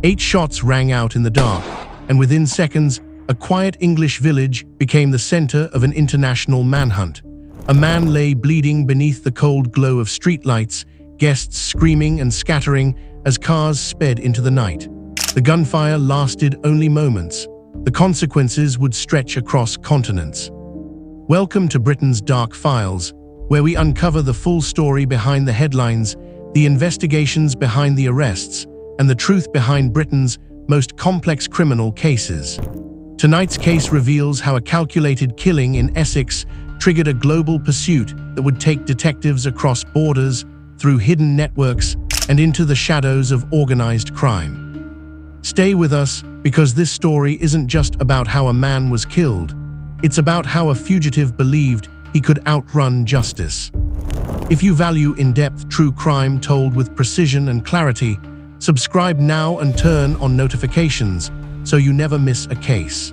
8 shots rang out in the dark, and within seconds, a quiet English village became the center of an international manhunt. A man lay bleeding beneath the cold glow of streetlights, guests screaming and scattering as cars sped into the night. The gunfire lasted only moments. The consequences would stretch across continents. Welcome to Britain's Dark Files, where we uncover the full story behind the headlines, the investigations behind the arrests, and the truth behind Britain's most complex criminal cases. Tonight's case reveals how a calculated killing in Essex triggered a global pursuit that would take detectives across borders, through hidden networks, and into the shadows of organized crime. Stay with us, because this story isn't just about how a man was killed. It's about how a fugitive believed he could outrun justice. If you value in-depth true crime told with precision and clarity, subscribe now and turn on notifications so you never miss a case.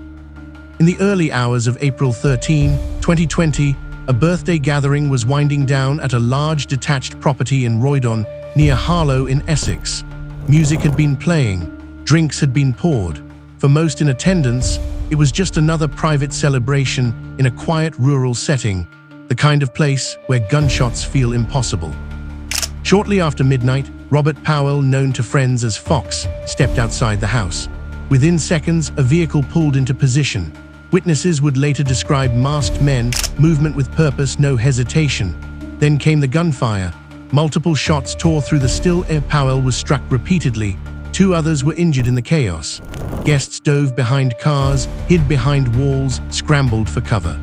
In the early hours of April 13, 2020, a birthday gathering was winding down at a large detached property in Roydon, near Harlow in Essex. Music had been playing, drinks had been poured. For most in attendance, it was just another private celebration in a quiet rural setting, the kind of place where gunshots feel impossible. Shortly after midnight, Robert Powell, known to friends as Fox, stepped outside the house. Within seconds, a vehicle pulled into position. Witnesses would later describe masked men, movement with purpose, no hesitation. Then came the gunfire. Multiple shots tore through the still air. Powell was struck repeatedly. 2 others were injured in the chaos. Guests dove behind cars, hid behind walls, scrambled for cover.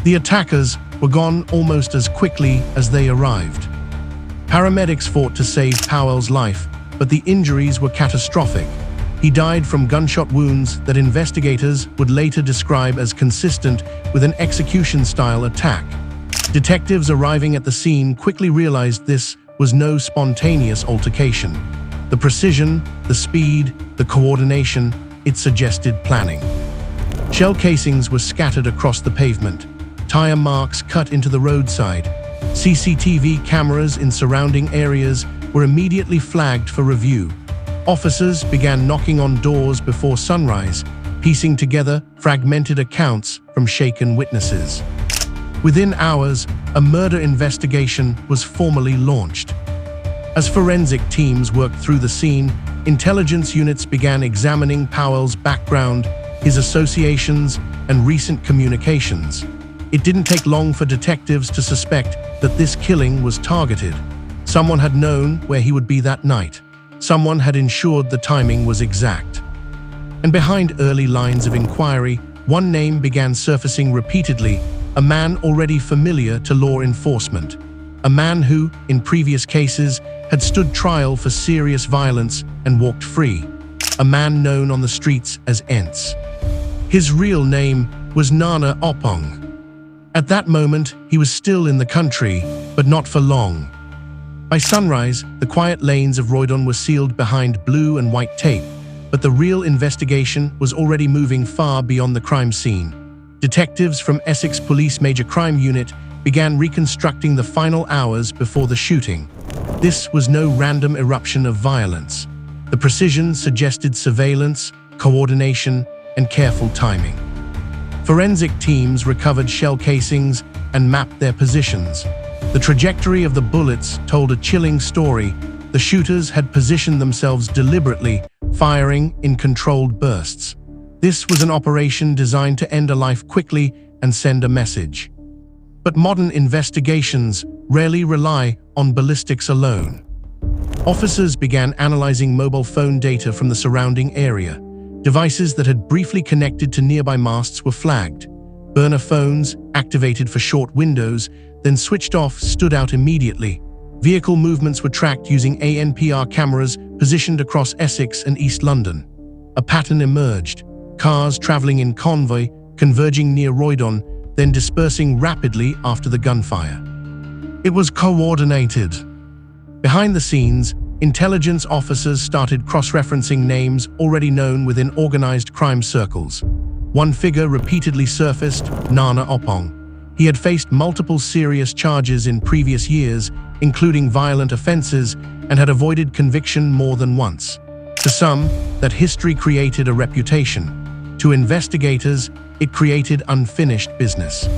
The attackers were gone almost as quickly as they arrived. Paramedics fought to save Powell's life, but the injuries were catastrophic. He died from gunshot wounds that investigators would later describe as consistent with an execution-style attack. Detectives arriving at the scene quickly realized this was no spontaneous altercation. The precision, the speed, the coordination, it suggested planning. Shell casings were scattered across the pavement. Tire marks cut into the roadside. CCTV cameras in surrounding areas were immediately flagged for review. Officers began knocking on doors before sunrise, piecing together fragmented accounts from shaken witnesses. Within hours, a murder investigation was formally launched. As forensic teams worked through the scene, intelligence units began examining Powell's background, his associations, and recent communications. It didn't take long for detectives to suspect that this killing was targeted. Someone had known where he would be that night. Someone had ensured the timing was exact. And behind early lines of inquiry, one name began surfacing repeatedly, a man already familiar to law enforcement. A man who, in previous cases, had stood trial for serious violence and walked free. A man known on the streets as Ents. His real name was Nana Oppong. At that moment, he was still in the country, but not for long. By sunrise, the quiet lanes of Roydon were sealed behind blue and white tape, but the real investigation was already moving far beyond the crime scene. Detectives from Essex Police Major Crime Unit began reconstructing the final hours before the shooting. This was no random eruption of violence. The precision suggested surveillance, coordination, and careful timing. Forensic teams recovered shell casings and mapped their positions. The trajectory of the bullets told a chilling story. The shooters had positioned themselves deliberately, firing in controlled bursts. This was an operation designed to end a life quickly and send a message. But modern investigations rarely rely on ballistics alone. Officers began analyzing mobile phone data from the surrounding area. Devices that had briefly connected to nearby masts were flagged. Burner phones, activated for short windows, then switched off, stood out immediately. Vehicle movements were tracked using ANPR cameras positioned across Essex and East London. A pattern emerged. Cars traveling in convoy, converging near Roydon, then dispersing rapidly after the gunfire. It was coordinated. Behind the scenes, intelligence officers started cross-referencing names already known within organized crime circles. One figure repeatedly surfaced, Nana Oppong. He had faced multiple serious charges in previous years, including violent offences, and had avoided conviction more than once. To some, that history created a reputation. To investigators, it created unfinished business.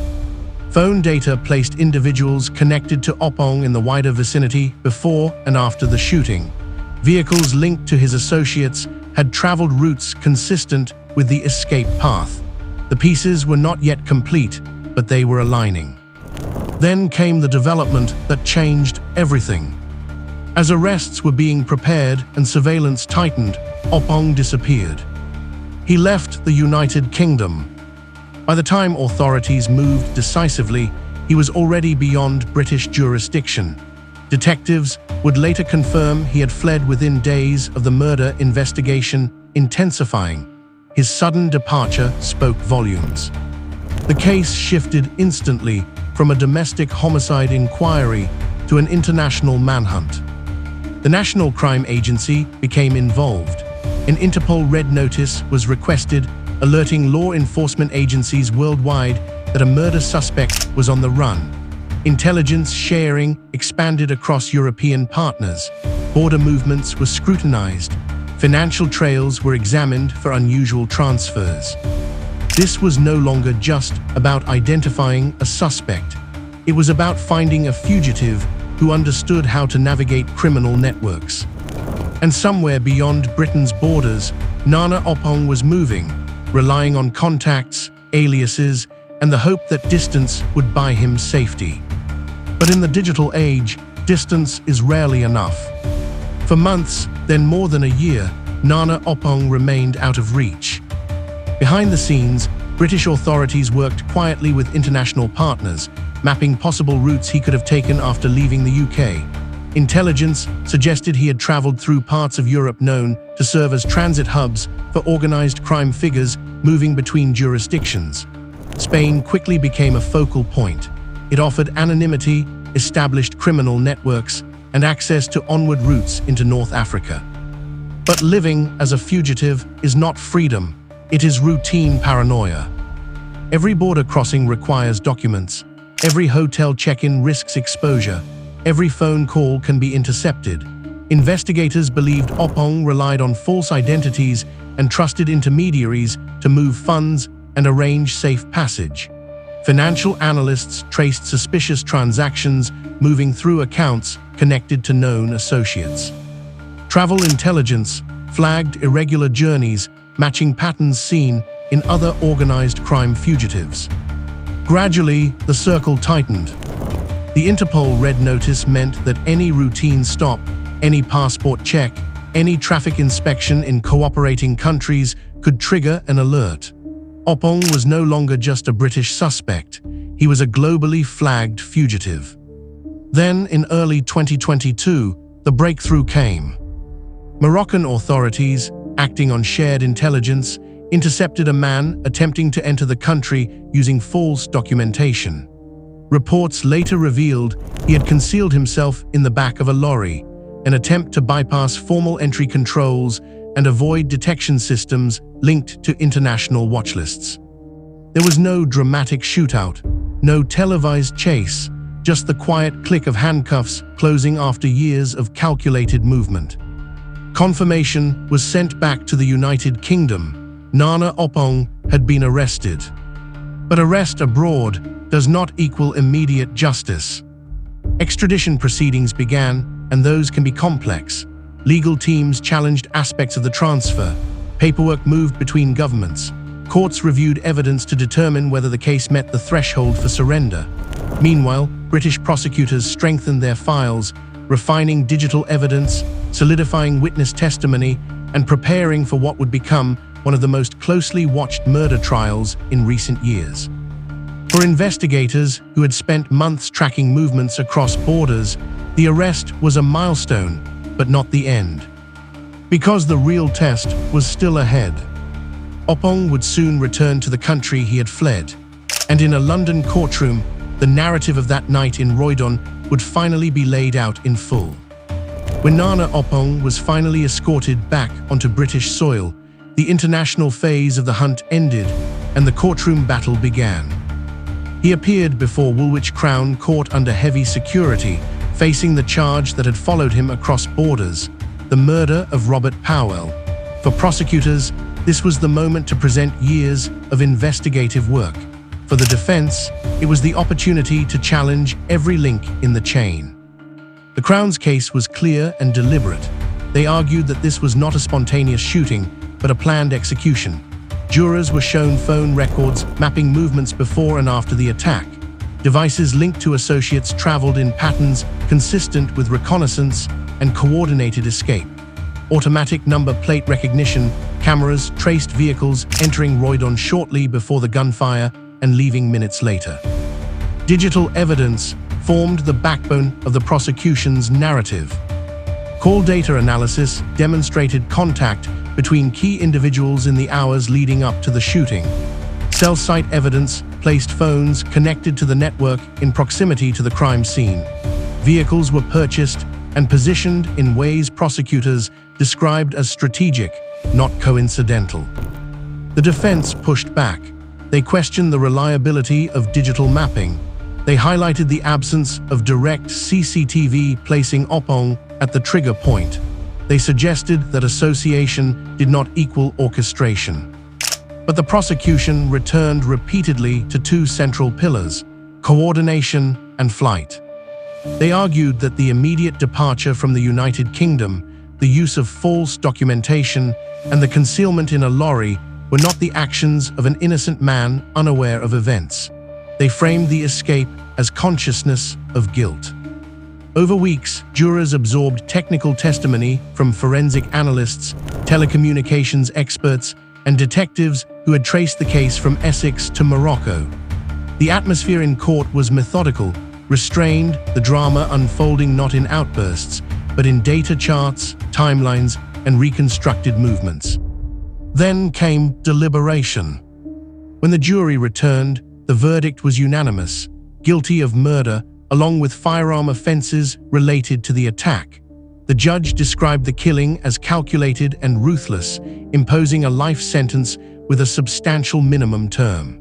Phone data placed individuals connected to Oppong in the wider vicinity before and after the shooting. Vehicles linked to his associates had traveled routes consistent with the escape path. The pieces were not yet complete, but they were aligning. Then came the development that changed everything. As arrests were being prepared and surveillance tightened, Oppong disappeared. He left the United Kingdom. By the time authorities moved decisively, he was already beyond British jurisdiction. Detectives would later confirm he had fled within days of the murder investigation intensifying. His sudden departure spoke volumes. The case shifted instantly from a domestic homicide inquiry to an international manhunt. The National Crime Agency became involved. An Interpol Red Notice was requested, alerting law enforcement agencies worldwide that a murder suspect was on the run. Intelligence sharing expanded across European partners. Border movements were scrutinized. Financial trails were examined for unusual transfers. This was no longer just about identifying a suspect. It was about finding a fugitive who understood how to navigate criminal networks. And somewhere beyond Britain's borders, Nana Oppong was moving, relying on contacts, aliases, and the hope that distance would buy him safety. But in the digital age, distance is rarely enough. For months, then more than a year, Nana Oppong remained out of reach. Behind the scenes, British authorities worked quietly with international partners, mapping possible routes he could have taken after leaving the UK. Intelligence suggested he had traveled through parts of Europe known to serve as transit hubs for organized crime figures moving between jurisdictions. Spain quickly became a focal point. It offered anonymity, established criminal networks, and access to onward routes into North Africa. But living as a fugitive is not freedom, it is routine paranoia. Every border crossing requires documents. Every hotel check-in risks exposure. Every phone call can be intercepted. Investigators believed Oppong relied on false identities and trusted intermediaries to move funds and arrange safe passage. Financial analysts traced suspicious transactions moving through accounts connected to known associates. Travel intelligence flagged irregular journeys, matching patterns seen in other organized crime fugitives. Gradually, the circle tightened. The Interpol Red Notice meant that any routine stop, any passport check, any traffic inspection in cooperating countries could trigger an alert. Oppong was no longer just a British suspect, he was a globally flagged fugitive. Then, in early 2022, the breakthrough came. Moroccan authorities, acting on shared intelligence, intercepted a man attempting to enter the country using false documentation. Reports later revealed he had concealed himself in the back of a lorry, an attempt to bypass formal entry controls and avoid detection systems linked to international watchlists. There was no dramatic shootout, no televised chase, just the quiet click of handcuffs closing after years of calculated movement. Confirmation was sent back to the United Kingdom. Nana Oppong had been arrested. But arrest abroad does not equal immediate justice. Extradition proceedings began, and those can be complex. Legal teams challenged aspects of the transfer. Paperwork moved between governments. Courts reviewed evidence to determine whether the case met the threshold for surrender. Meanwhile, British prosecutors strengthened their files, refining digital evidence, solidifying witness testimony, and preparing for what would become one of the most closely watched murder trials in recent years. For investigators who had spent months tracking movements across borders, the arrest was a milestone, but not the end. Because the real test was still ahead. Oppong would soon return to the country he had fled, and in a London courtroom, the narrative of that night in Roydon would finally be laid out in full. When Nana Oppong was finally escorted back onto British soil, the international phase of the hunt ended and the courtroom battle began. He appeared before Woolwich Crown Court under heavy security, facing the charge that had followed him across borders, the murder of Robert Powell. For prosecutors, this was the moment to present years of investigative work. For the defense, it was the opportunity to challenge every link in the chain. The Crown's case was clear and deliberate. They argued that this was not a spontaneous shooting, but a planned execution. Jurors were shown phone records mapping movements before and after the attack. Devices linked to associates traveled in patterns consistent with reconnaissance and coordinated escape. Automatic number plate recognition cameras traced vehicles entering Roydon shortly before the gunfire and leaving minutes later. Digital evidence formed the backbone of the prosecution's narrative. Call data analysis demonstrated contact between key individuals in the hours leading up to the shooting. Cell site evidence placed phones connected to the network in proximity to the crime scene. Vehicles were purchased and positioned in ways prosecutors described as strategic, not coincidental. The defense pushed back. They questioned the reliability of digital mapping. They highlighted the absence of direct CCTV, placing Oppong at the trigger point. They suggested that association did not equal orchestration. But the prosecution returned repeatedly to two central pillars: coordination and flight. They argued that the immediate departure from the United Kingdom, the use of false documentation, and the concealment in a lorry were not the actions of an innocent man unaware of events. They framed the escape as consciousness of guilt. Over weeks, jurors absorbed technical testimony from forensic analysts, telecommunications experts, and detectives who had traced the case from Essex to Morocco. The atmosphere in court was methodical, restrained, the drama unfolding not in outbursts, but in data charts, timelines, and reconstructed movements. Then came deliberation. When the jury returned, the verdict was unanimous: guilty of murder, along with firearm offences related to the attack. The judge described the killing as calculated and ruthless, imposing a life sentence with a substantial minimum term.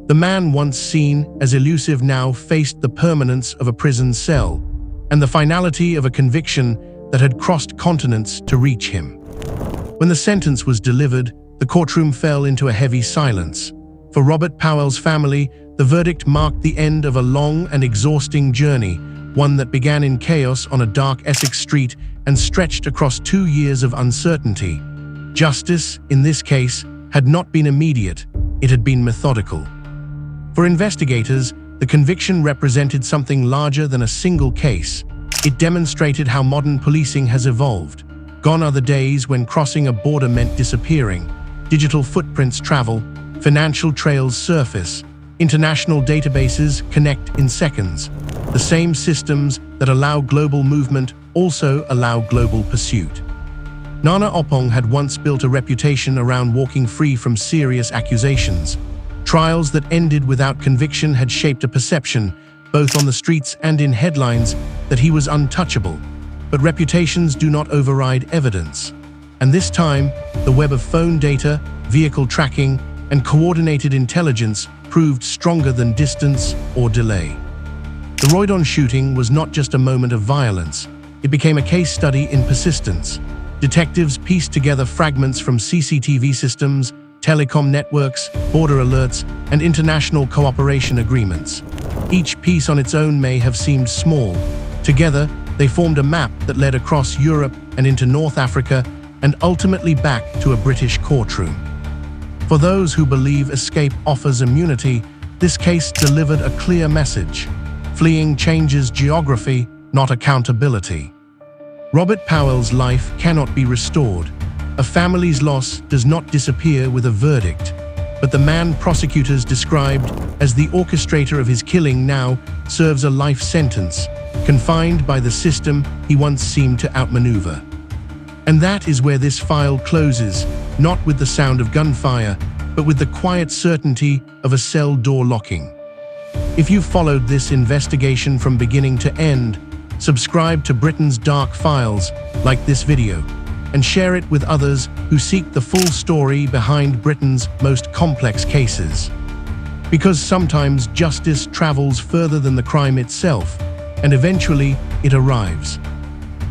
The man once seen as elusive now faced the permanence of a prison cell and the finality of a conviction that had crossed continents to reach him. When the sentence was delivered, the courtroom fell into a heavy silence. For Robert Powell's family, the verdict marked the end of a long and exhausting journey, one that began in chaos on a dark Essex street and stretched across 2 years of uncertainty. Justice, in this case, had not been immediate, it had been methodical. For investigators, the conviction represented something larger than a single case. It demonstrated how modern policing has evolved. Gone are the days when crossing a border meant disappearing. Digital footprints travel, financial trails surface, international databases connect in seconds. The same systems that allow global movement also allow global pursuit. Nana Oppong had once built a reputation around walking free from serious accusations. Trials that ended without conviction had shaped a perception, both on the streets and in headlines, that he was untouchable. But reputations do not override evidence. And this time, the web of phone data, vehicle tracking, and coordinated intelligence proved stronger than distance or delay. The Roydon shooting was not just a moment of violence. It became a case study in persistence. Detectives pieced together fragments from CCTV systems, telecom networks, border alerts, and international cooperation agreements. Each piece on its own may have seemed small. Together, they formed a map that led across Europe and into North Africa and ultimately back to a British courtroom. For those who believe escape offers immunity, this case delivered a clear message. Fleeing changes geography, not accountability. Robert Powell's life cannot be restored. A family's loss does not disappear with a verdict. But the man prosecutors described as the orchestrator of his killing now serves a life sentence, confined by the system he once seemed to outmaneuver. And that is where this file closes, not with the sound of gunfire, but with the quiet certainty of a cell door locking. If you've followed this investigation from beginning to end, subscribe to Britain's Dark Files, like this video, and share it with others who seek the full story behind Britain's most complex cases. Because sometimes justice travels further than the crime itself, and eventually it arrives.